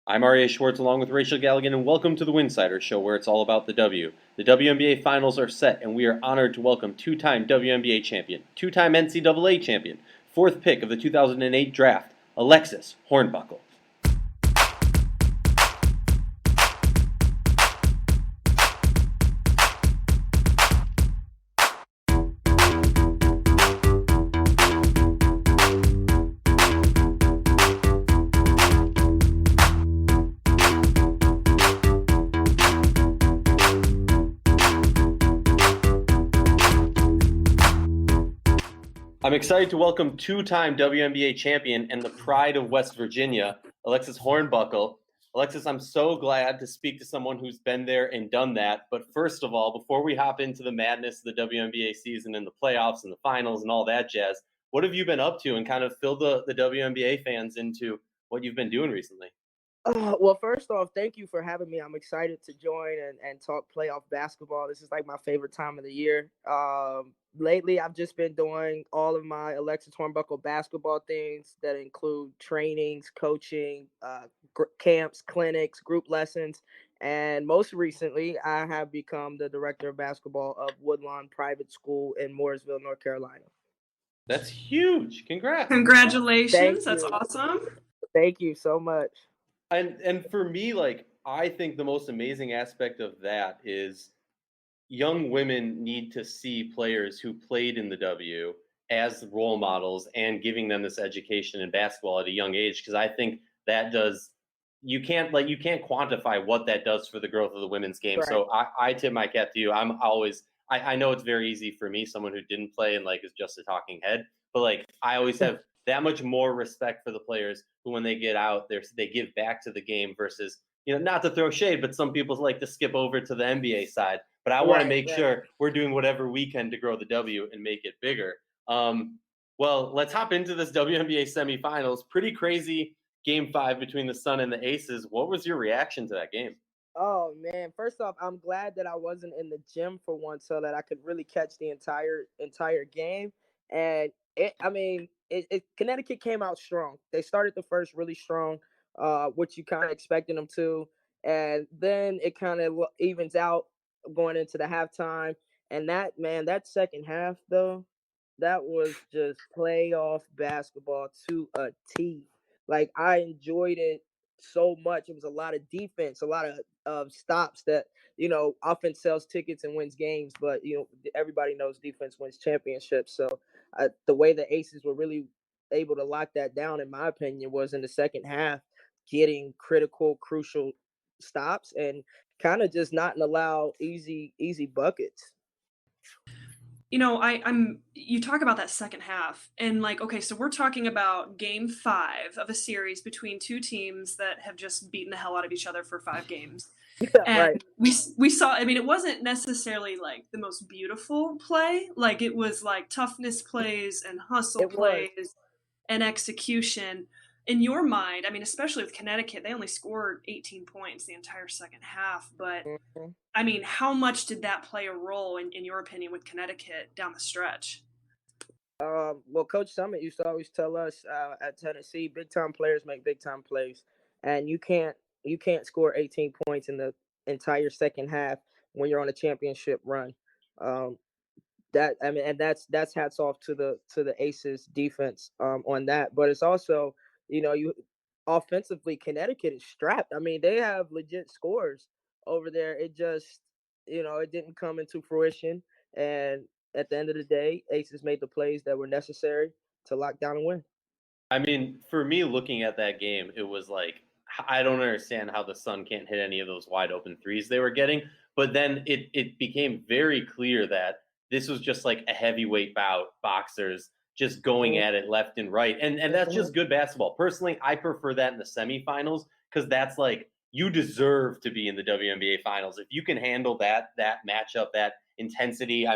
I'm R.A. Schwartz along with Rachel Galligan, and welcome to the Winsidr Show, where it's all about the W. The WNBA Finals are set, and we are honored to welcome two-time WNBA champion, two-time NCAA champion, fourth pick of the 2008 draft, Alexis Hornbuckle. I'm excited to welcome two-time WNBA champion and the pride of West Virginia, Alexis Hornbuckle. Alexis, I'm so glad to speak to someone who's been there and done that. But first of all, before we hop into the madness of the WNBA season and the playoffs and the finals and all that jazz, what have you been up to and kind of fill the WNBA fans into what you've been doing recently? Well, first off, thank you for having me. I'm excited to join and talk playoff basketball. This is like my favorite time of the year. Lately, I've just been doing all of my Alexis Hornbuckle basketball things that include trainings, coaching, camps, clinics, group lessons. And most recently, I have become the director of basketball of Woodlawn Private School in Mooresville, North Carolina. That's huge. Congrats. Congratulations. That's awesome. Thank you so much. And for me, like, I think the most amazing aspect of that is young women need to see players who played in the W as role models and giving them this education in basketball at a young age, because I think that does you can't quantify what that does for the growth of the women's game. Right. So I tip my cap to you. I know it's very easy for me, someone who didn't play and like is just a talking head, but like I always have that much more respect for the players who, when they get out there, they give back to the game versus, not to throw shade, but some people like to skip over to the NBA side. But I want to make sure we're doing whatever we can to grow the W and make it bigger. Well, let's hop into this WNBA semifinals. Pretty crazy Game 5 between the Sun and the Aces. What was your reaction to that game? Oh man! First off, I'm glad that I wasn't in the gym for once, so that I could really catch the entire game. And Connecticut came out strong. They started the first really strong, which you kind of expected them to, and then it kind of evens out going into the halftime. And that second half though, that was just playoff basketball to a T. Like, I enjoyed it so much. It was a lot of defense, a lot of stops that, offense sells tickets and wins games, but everybody knows defense wins championships. So the way the Aces were really able to lock that down, in my opinion, was in the second half, getting critical, crucial stops and kind of just not allow easy buckets. You talk about that second half and like, okay, so we're talking about Game 5 of a series between two teams that have just beaten the hell out of each other for 5 games. And Right. we saw, it wasn't necessarily like the most beautiful play. Like, it was like toughness plays and hustle plays and execution. In your mind, especially with Connecticut, they only scored 18 points the entire second half. But, how much did that play a role, in your opinion, with Connecticut down the stretch? Well, Coach Summit used to always tell us at Tennessee, big-time players make big-time plays. And you can't score 18 points in the entire second half when you're on a championship run. That's hats off to the Aces defense on that. But it's also, you offensively, Connecticut is strapped. They have legit scores over there. It just, it didn't come into fruition. And at the end of the day, Aces made the plays that were necessary to lock down and win. For me, looking at that game, it was like, I don't understand how the Sun can't hit any of those wide open threes they were getting. But then it became very clear that this was just like a heavyweight bout, boxers just going at it left and right. And that's just good basketball. Personally, I prefer that in the semifinals, because that's like, you deserve to be in the WNBA Finals. If you can handle that matchup, that intensity,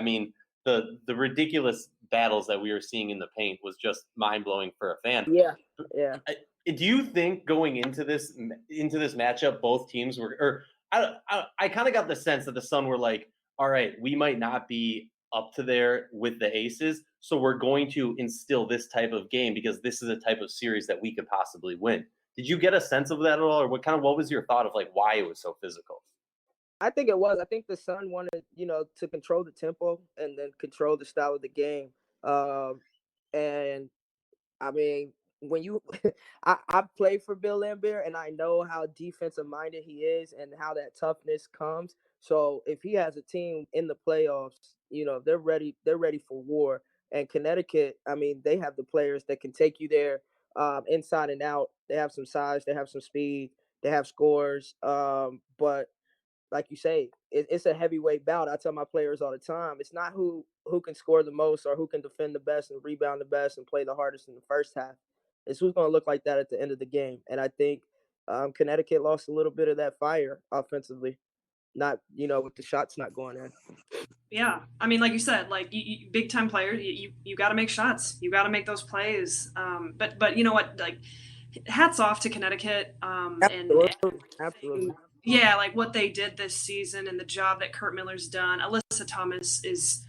the ridiculous battles that we were seeing in the paint was just mind-blowing for a fan. Yeah. Do you think going into this matchup, both teams were, or I kind of got the sense that the Sun were like, all right, we might not be up to there with the Aces, so we're going to instill this type of game because this is a type of series that we could possibly win. Did you get a sense of that at all, or what was your thought of like why it was so physical? I think it was. I think the Sun wanted, to control the tempo and then control the style of the game. And I mean, when you, I played for Bill Laimbeer, and I know how defensive minded he is and how that toughness comes. So if he has a team in the playoffs, they're ready. They're ready for war. And Connecticut, I mean, they have the players that can take you there, inside and out. They have some size. They have some speed. They have scores. But like you say, it's a heavyweight bout. I tell my players all the time, it's not who can score the most or who can defend the best and rebound the best and play the hardest in the first half. It's who's going to look like that at the end of the game. And I think Connecticut lost a little bit of that fire offensively, not with the shots not going in. Yeah, I mean, like you said, like big time player, you got to make shots, you got to make those plays. But you know what, like, hats off to Connecticut. Absolutely. Yeah, like what they did this season and the job that Kurt Miller's done. Alyssa Thomas is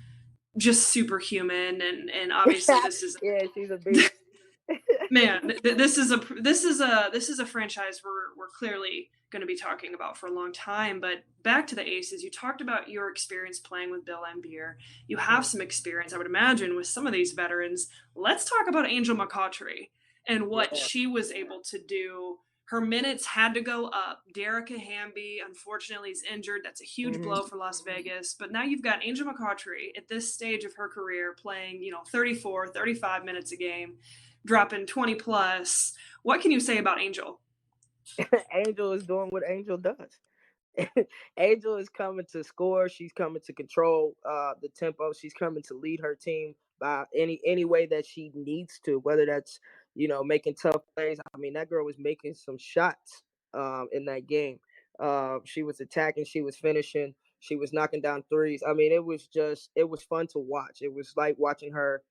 just superhuman, and obviously this is yeah, she's a beast. Man, this is a franchise we're clearly going to be talking about for a long time. But back to the Aces, you talked about your experience playing with Bill Laimbeer. You have some experience, I would imagine, with some of these veterans. Let's talk about Angel McCaughtry and what she was able to do. Her minutes had to go up. Derica Hamby, unfortunately, is injured. That's a huge blow for Las Vegas. But now you've got Angel McCaughtry at this stage of her career playing, 34, 35 minutes a game, dropping 20 plus. What can you say about Angel? Angel is doing what Angel does. Angel is coming to score. She's coming to control the tempo. She's coming to lead her team by any way that she needs to, whether that's making tough plays. I mean, that girl was making some shots in that game. She was attacking. She was finishing. She was knocking down threes. I mean, it was fun to watch. It was like watching her,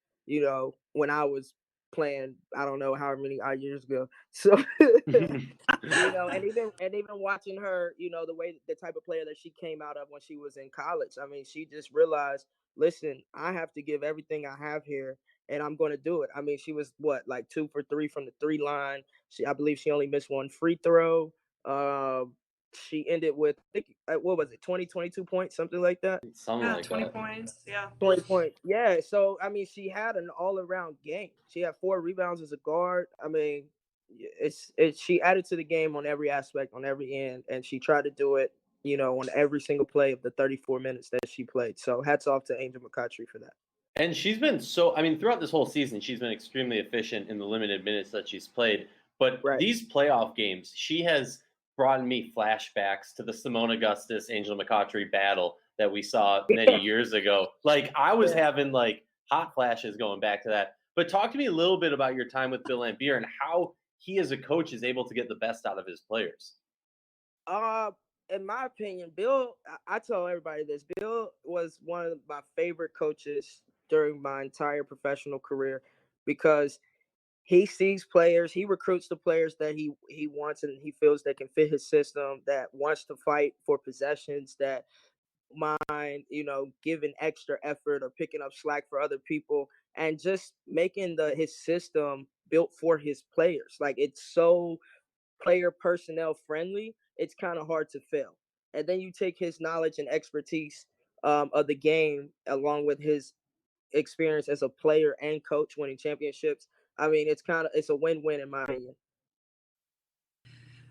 when I was playing, I don't know how many years ago. So, and even watching her, the type of player that she came out of when she was in college. I mean, she just realized, listen, I have to give everything I have here, and I'm going to do it. I mean, she was like 2 for 3 from the 3 line. I believe she only missed one free throw. She ended with, I think, what was it, 22 points, something like that? Something like 20 that. points, yeah. 20 points, yeah. So, I mean, she had an all-around game. She had 4 rebounds as a guard. I mean, she added to the game on every aspect, on every end, and she tried to do it, on every single play of the 34 minutes that she played. So, hats off to Angel McCaughtry for that. And she's been throughout this whole season, she's been extremely efficient in the limited minutes that she's played. But these playoff games, she has brought me flashbacks to the Simone Augustus, Angel McCaughtry battle that we saw many years ago. Like, I was having like hot flashes going back to that. But talk to me a little bit about your time with Bill Laimbeer and how he as a coach is able to get the best out of his players. In my opinion, Bill, I tell everybody this, Bill was one of my favorite coaches during my entire professional career, because he sees players, he recruits the players that he wants and he feels that can fit his system, that wants to fight for possessions, that mind, giving extra effort or picking up slack for other people, and just making his system built for his players. Like, it's so player personnel friendly, it's kind of hard to fail. And then you take his knowledge and expertise of the game, along with his experience as a player and coach winning championships. I mean, it's a win-win in my opinion.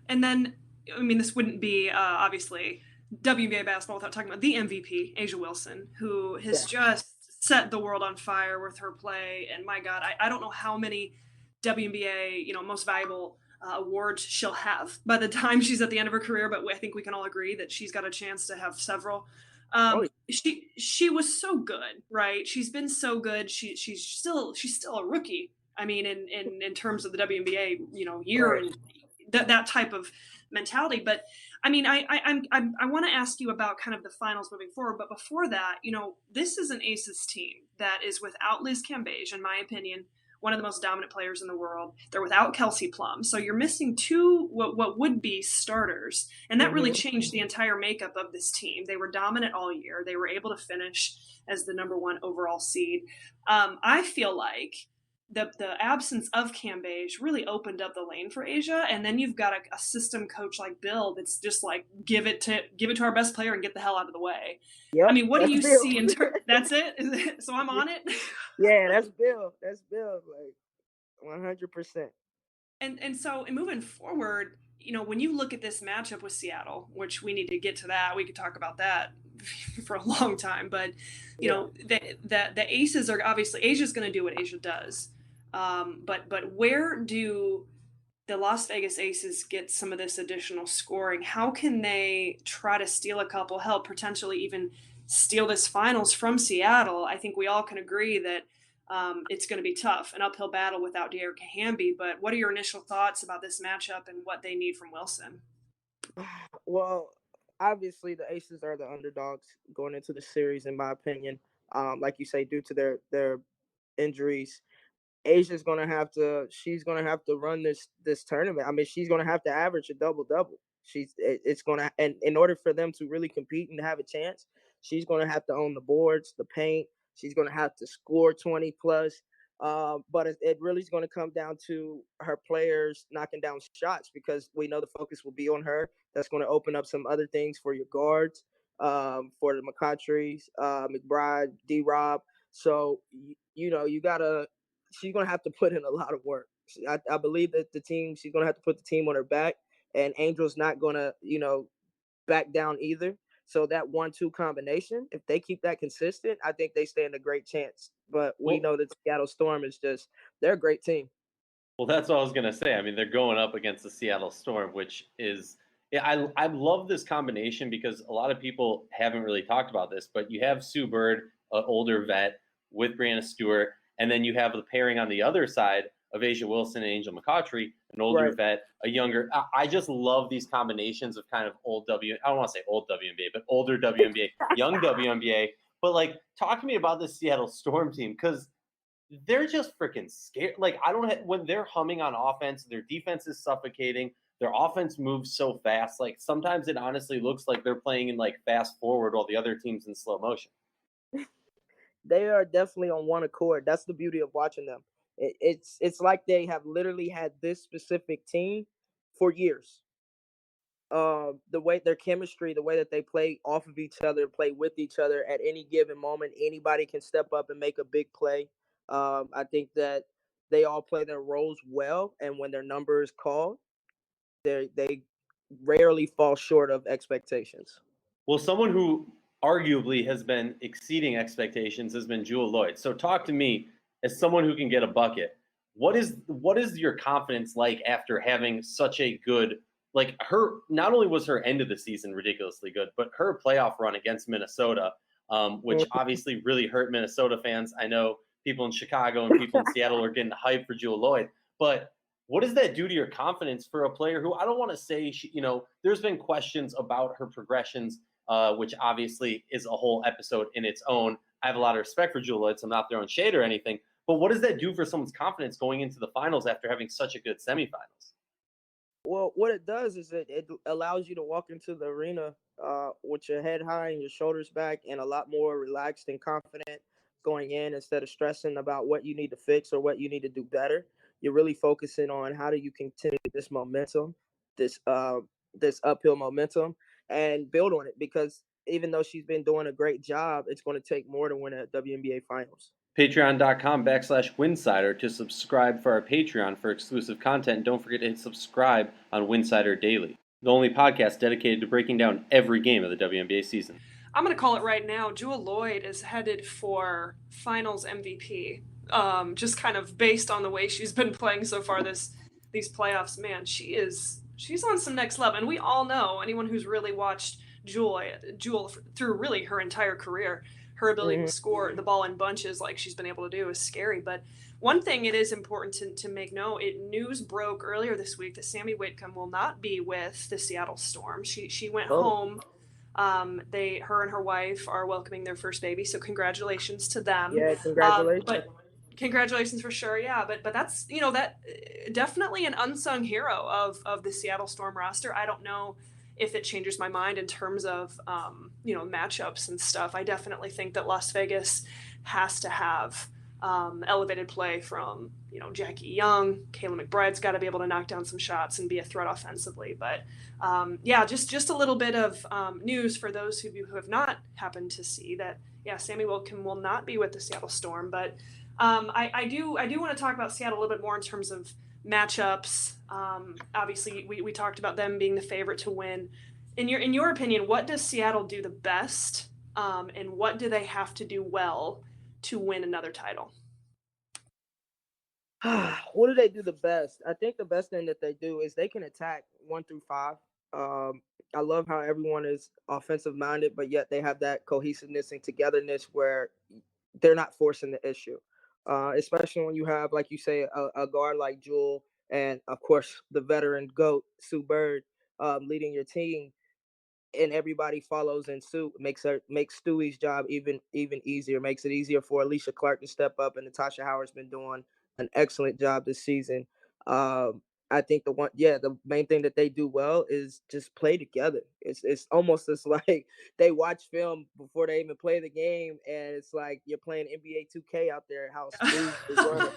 And then, I mean, this wouldn't be obviously WNBA basketball without talking about the MVP, Asia Wilson, who has just set the world on fire with her play. And my God, I don't know how many WNBA, most valuable awards she'll have by the time she's at the end of her career, but I think we can all agree that she's got a chance to have several. She was so good, right? She's been so good. She's still a rookie. I mean, in terms of the WNBA, year and that type of mentality. But I mean, I want to ask you about kind of the finals moving forward. But before that, this is an Aces team that is without Liz Cambage, in my opinion, one of the most dominant players in the world. They're without Kelsey Plum. So you're missing 2 what would be starters. And that really changed the entire makeup of this team. They were dominant all year. They were able to finish as the number 1 overall seed. I feel like the absence of Cam Beige really opened up the lane for Asia, and then you've got a system coach like Bill that's just like give it to our best player and get the hell out of the way. Yep, I mean, what do you Bill. see in terms? That's it. Is it? So I'm on it. Yeah, that's Bill. That's Bill. Like 100%. And so moving forward, when you look at this matchup with Seattle, which we need to get to that, we could talk about that for a long time. But the Aces are obviously, Asia's going to do what Asia does. But where do the Las Vegas Aces get some of this additional scoring? How can they try to steal a couple, hell, potentially even steal this finals from Seattle? I think we all can agree that it's going to be tough, an uphill battle without Derek Hamby. But what are your initial thoughts about this matchup and what they need from Wilson? Well, obviously the Aces are the underdogs going into the series, in my opinion. Like you say, due to their injuries, Asia's she's gonna have to run this tournament. I mean, she's gonna have to average a double-double. It's gonna, and in order for them to really compete and have a chance, she's gonna have to own the boards, the paint. She's gonna have to score 20 plus. But it really is gonna come down to her players knocking down shots, because we know the focus will be on her. That's gonna open up some other things for your guards, for the McCautreys, McBride, D-Rob. So you gotta. She's gonna have to put in a lot of work. I believe that she's gonna have to put the team on her back, and Angel's not gonna, back down either. So that 1-2 combination, if they keep that consistent, I think they stand a great chance. But we know that Seattle Storm they're a great team. Well, that's what I was gonna say. I mean, they're going up against the Seattle Storm, which is, I love this combination because a lot of people haven't really talked about this, but you have Sue Bird, an older vet, with Brianna Stewart, and then you have the pairing on the other side of Asia Wilson and Angel McCautry, an older vet, a younger. I just love these combinations of kind of I don't want to say old WNBA, but older WNBA, young WNBA. But like, talk to me about the Seattle Storm team, because they're just freaking scared. Like, when they're humming on offense, their defense is suffocating. Their offense moves so fast. Like, sometimes it honestly looks like they're playing in like fast forward while the other team's in slow motion. They are definitely on one accord. That's the beauty of watching them. It's like they have literally had this specific team for years. The way their chemistry, the way that they play off of each other, play with each other at any given moment, anybody can step up and make a big play. I think that they all play their roles well, and when their number is called, they rarely fall short of expectations. Well, someone who arguably has been exceeding expectations has been Jewell Loyd. So talk to me, as someone who can get a bucket, what is your confidence like after having such a good, like, her, not only was her end of the season ridiculously good, but her playoff run against Minnesota, which obviously really hurt Minnesota fans. I know people in Chicago and people in Seattle are getting hyped for Jewell Loyd, but what does that do to your confidence for a player who, I don't want to say, there's been questions about her progressions, which obviously is a whole episode in its own. I have a lot of respect for Jewell Loyd, so I'm not throwing shade or anything. But what does that do for someone's confidence going into the finals after having such a good semifinals? Well, what it does is it allows you to walk into the arena with your head high and your shoulders back, and a lot more relaxed and confident going in, instead of stressing about what you need to fix or what you need to do better. You're really focusing on how do you continue this momentum, this uphill momentum, and build on it, because even though she's been doing a great job, it's going to take more to win a WNBA Finals. Patreon.com/Winsidr to subscribe for our Patreon for exclusive content. And don't forget to hit subscribe on Winsidr Daily, the only podcast dedicated to breaking down every game of the WNBA season. I'm going to call it right now. Jewell Loyd is headed for Finals MVP. Just kind of based on the way she's been playing so far these playoffs. Man, she's on some next level. And we all know, anyone who's really watched Jewell through really her entire career, her ability to score the ball in bunches like she's been able to do is scary. But one thing it is important to make note, news broke earlier this week that Sammy Whitcomb will not be with the Seattle Storm. She went home. Her and her wife are welcoming their first baby, so congratulations to them. Yeah, congratulations. But congratulations for sure, yeah. But that's, that definitely an unsung hero of the Seattle Storm roster. I don't know if it changes my mind in terms of matchups and stuff. I definitely think that Las Vegas has to have elevated play from, Jackie Young. Kayla McBride's got to be able to knock down some shots and be a threat offensively. But just a little bit of news for those of you who have not happened to see that. Yeah, Sammy Wilkin will not be with the Seattle Storm, but I do want to talk about Seattle a little bit more in terms of matchups. Obviously, we talked about them being the favorite to win. In your opinion, what does Seattle do the best, and what do they have to do well to win another title? What do they do the best? I think the best thing that they do is they can attack 1 through 5. I love how everyone is offensive minded, but yet they have that cohesiveness and togetherness where they're not forcing the issue. Especially when you have, like you say, a guard like Jewel, and of course the veteran GOAT Sue Bird leading your team, and everybody follows in suit. Makes Stewie's job even easier. Makes it easier for Alicia Clark to step up, and Natasha Howard's been doing an excellent job this season. I think the main thing that they do well is just play together. It's almost just like they watch film before they even play the game, and it's like you're playing NBA 2K out there. How smooth is running.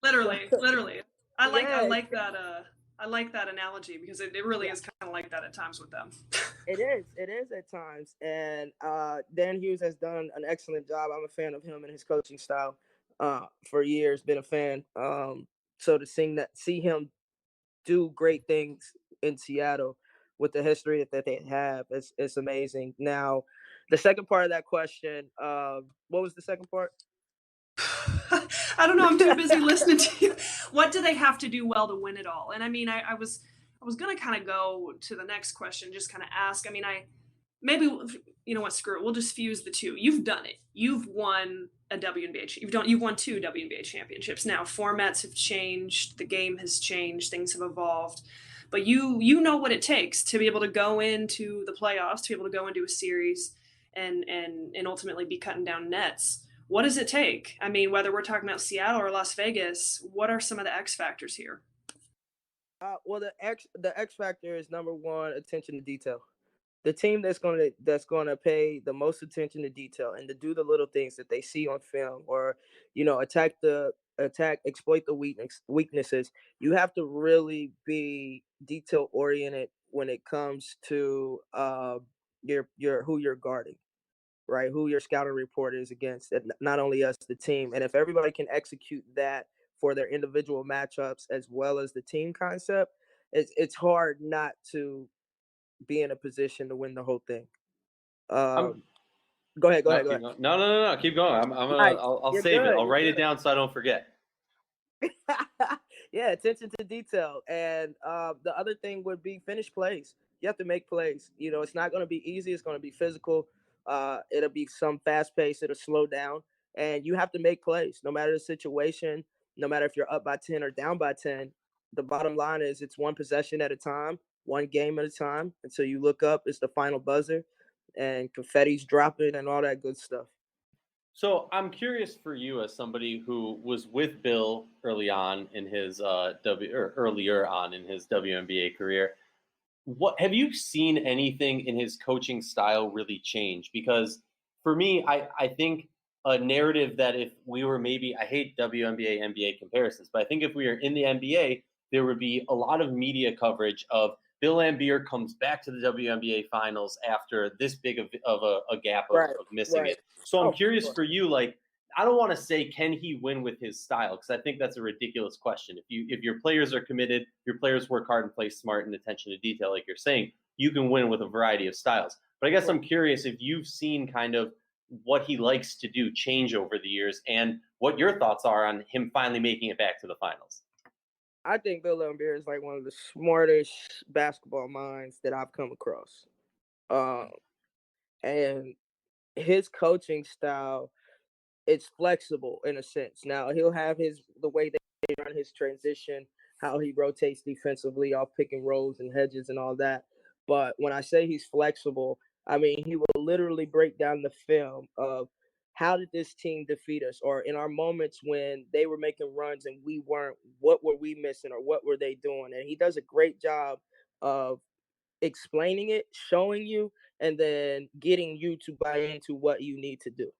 Literally. I like Yeah, that. I like that analogy because it really is kind of like that at times with them. it is at times, and Dan Hughes has done an excellent job. I'm a fan of him and his coaching style for years. Been a fan. So to see him do great things in Seattle with the history that they have, it's amazing. Now, the second part of that question, what was the second part? I don't know. I'm too busy listening to you. What do they have to do well to win it all? And I mean, I was gonna kind of go to the next question, just kind of ask. I mean, maybe, you know what? Screw it. We'll just fuse the two. You've done it. You've won a WNBA. You've won 2 WNBA championships. Now formats have changed. The game has changed. Things have evolved. But you know what it takes to be able to go into the playoffs, to be able to go into a series, and ultimately be cutting down nets. What does it take? I mean, whether we're talking about Seattle or Las Vegas, what are some of the X factors here? Well, the X factor is number one, attention to detail. The team that's gonna pay the most attention to detail and to do the little things that they see on film, or exploit the weaknesses. You have to really be detail oriented when it comes to your who you're guarding, right? Who your scouting report is against, and not only us, the team. And if everybody can execute that for their individual matchups as well as the team concept, it's hard not to be in a position to win the whole thing. I'm Um, go ahead, go no, ahead, go keep ahead. going. No. Keep going. I'm gonna. Nice. I'll You're save it. good. I'll You're write it good. down so I don't forget. Yeah, attention to detail. And the other thing would be finish plays. You have to make plays. It's not going to be easy. It's going to be physical. It'll be some fast pace. It'll slow down. And you have to make plays no matter the situation, no matter if you're up by 10 or down by 10. The bottom line is it's one possession at a time, one game at a time. Until you look up, it's the final buzzer and confetti's dropping and all that good stuff. So I'm curious for you, as somebody who was with Bill early on in his earlier on in his WNBA career. What have you seen anything in his coaching style really change? Because for me, I think a narrative that if we were maybe, I hate WNBA NBA comparisons, but I think if we were in the NBA, there would be a lot of media coverage of Bill Laimbeer comes back to the WNBA Finals after this big of a gap Right, of missing right. it. So I'm Oh, for curious sure. for you, like, I don't want to say can he win with his style, because I think that's a ridiculous question. If your players are committed, your players work hard and play smart and attention to detail, like you're saying, you can win with a variety of styles. But I guess Right. I'm curious if you've seen kind of what he likes to do change over the years, and what your thoughts are on him finally making it back to the finals. I think Bill Laimbeer is like one of the smartest basketball minds that I've come across. Um, and his coaching style, it's flexible in a sense. Now he'll have the way that he run his transition, how he rotates defensively off pick and rolls and hedges and all that. But when I say he's flexible, I mean he will literally break down the film of how did this team defeat us, or in our moments when they were making runs and we weren't, what were we missing or what were they doing? And he does a great job of explaining it, showing you, and then getting you to buy into what you need to do.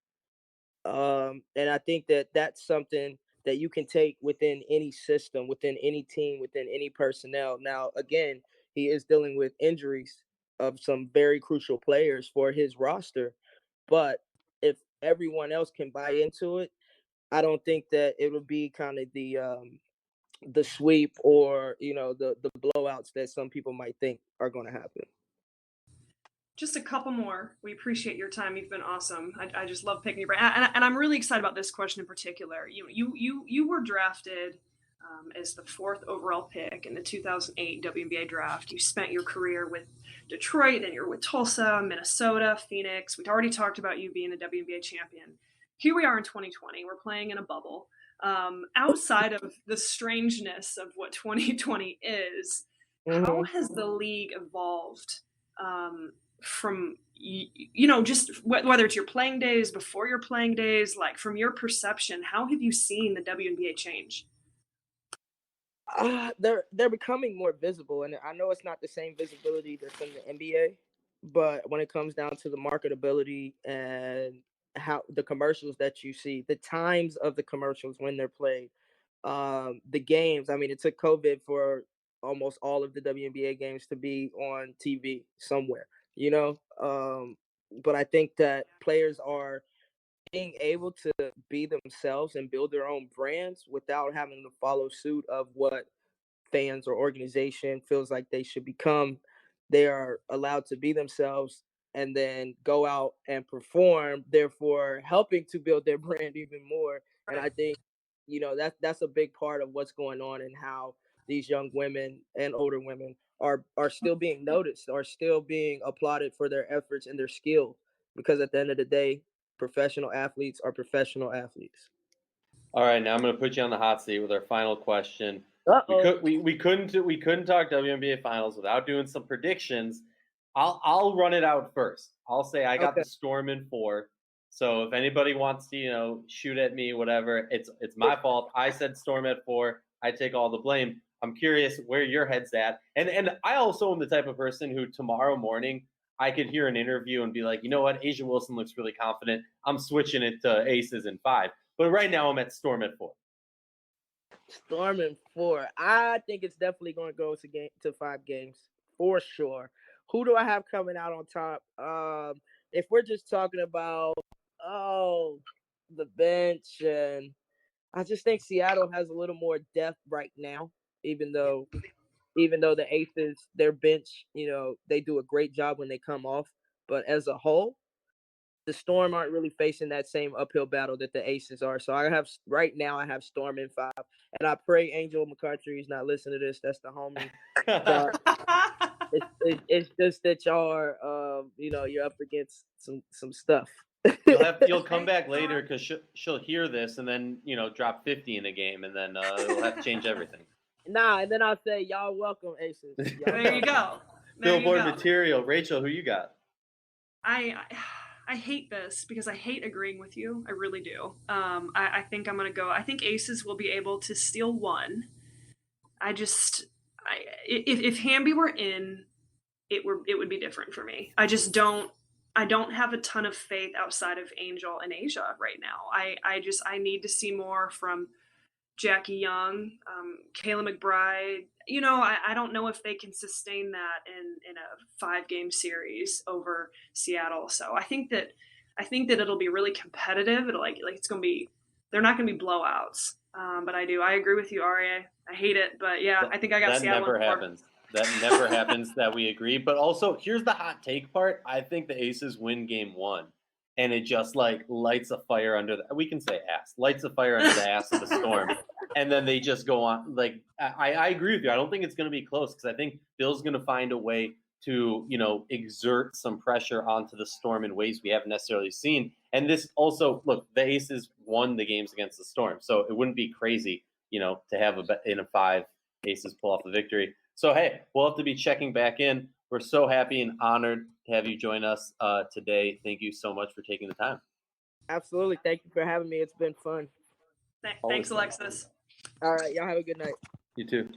And I think that that's something that you can take within any system, within any team, within any personnel. Now, again, he is dealing with injuries of some very crucial players for his roster, but if everyone else can buy into it, I don't think that it would be kind of the sweep or the blowouts that some people might think are going to happen. Just a couple more. We appreciate your time. You've been awesome. I just love picking your brain, and I'm really excited about this question in particular. You were drafted as the 4th overall pick in the 2008 WNBA draft. You spent your career with Detroit, then you're with Tulsa, Minnesota, Phoenix. We'd already talked about you being a WNBA champion. Here we are in 2020. We're playing in a bubble. Outside of the strangeness of what 2020 is, how has the league evolved? From just whether it's your playing days, before your playing days, like from your perception, how have you seen the WNBA change? They're becoming more visible, and I know it's not the same visibility that's in the NBA, but when it comes down to the marketability and how the commercials that you see, the times of the commercials when they're played, the games. I mean, it took COVID for almost all of the WNBA games to be on TV somewhere, but I think that players are being able to be themselves and build their own brands without having to follow suit of what fans or organization feels like they should become. They are allowed to be themselves and then go out and perform, therefore helping to build their brand even more. And I think, that's a big part of what's going on and how these young women and older women are still being noticed, are still being applauded for their efforts and their skills. Because at the end of the day, professional athletes are professional athletes. All right, now I'm going to put you on the hot seat with our final question. We couldn't talk WNBA Finals without doing some predictions. I'll run it out first. I'll say I got the Storm in 4. So if anybody wants to shoot at me, whatever, it's my fault. I said Storm at 4. I take all the blame. I'm curious where your head's at, and I also am the type of person who tomorrow morning I could hear an interview and be like, you know what, Asia Wilson looks really confident. I'm switching it to Aces in 5. But right now I'm at Storm at 4. Storm in 4. I think it's definitely going to go to 5 games for sure. Who do I have coming out on top? If we're just talking about the bench, and I just think Seattle has a little more depth right now, even though the Aces, their bench, they do a great job when they come off. But as a whole, the Storm aren't really facing that same uphill battle that the Aces are. So I have Storm in 5. And I pray Angel McCarthy is not listening to this. That's the homie. But it's just that y'all are, you're up against some stuff. You'll come back later because she'll hear this and then drop 50 in a game, and then it'll have to change everything. Nah, and then I'll say y'all welcome, Aces. There you go. Billboard material. Rachel, who you got? I hate this because I hate agreeing with you. I really do. I think I'm gonna go. I think Aces will be able to steal 1. If Hamby were in, it would be different for me. I don't have a ton of faith outside of Angel and Asia right now. I need to see more from Jackie Young, Kayla McBride. I don't know if they can sustain that in a 5-game series over Seattle. So I think that it'll be really competitive. It'll it's gonna be. They're not gonna be blowouts. But I agree with you, Aria. I hate it, but yeah, I think I got Seattle. That never happens. That never happens that we agree. But also, here's the hot take part. I think the Aces win game 1, and it just lights a fire under we can say ass, lights a fire under the ass of the Storm. And then they just go on. I agree with you. I don't think it's going to be close because I think Bill's going to find a way to, exert some pressure onto the Storm in ways we haven't necessarily seen. And this also, look, the Aces won the games against the Storm. So it wouldn't be crazy, to have in a 5 Aces pull off the victory. So, hey, we'll have to be checking back in. We're so happy and honored to have you join us today. Thank you so much for taking the time. Absolutely. Thank you for having me. It's been fun. Thanks, Alexis. All right. Y'all have a good night. You too.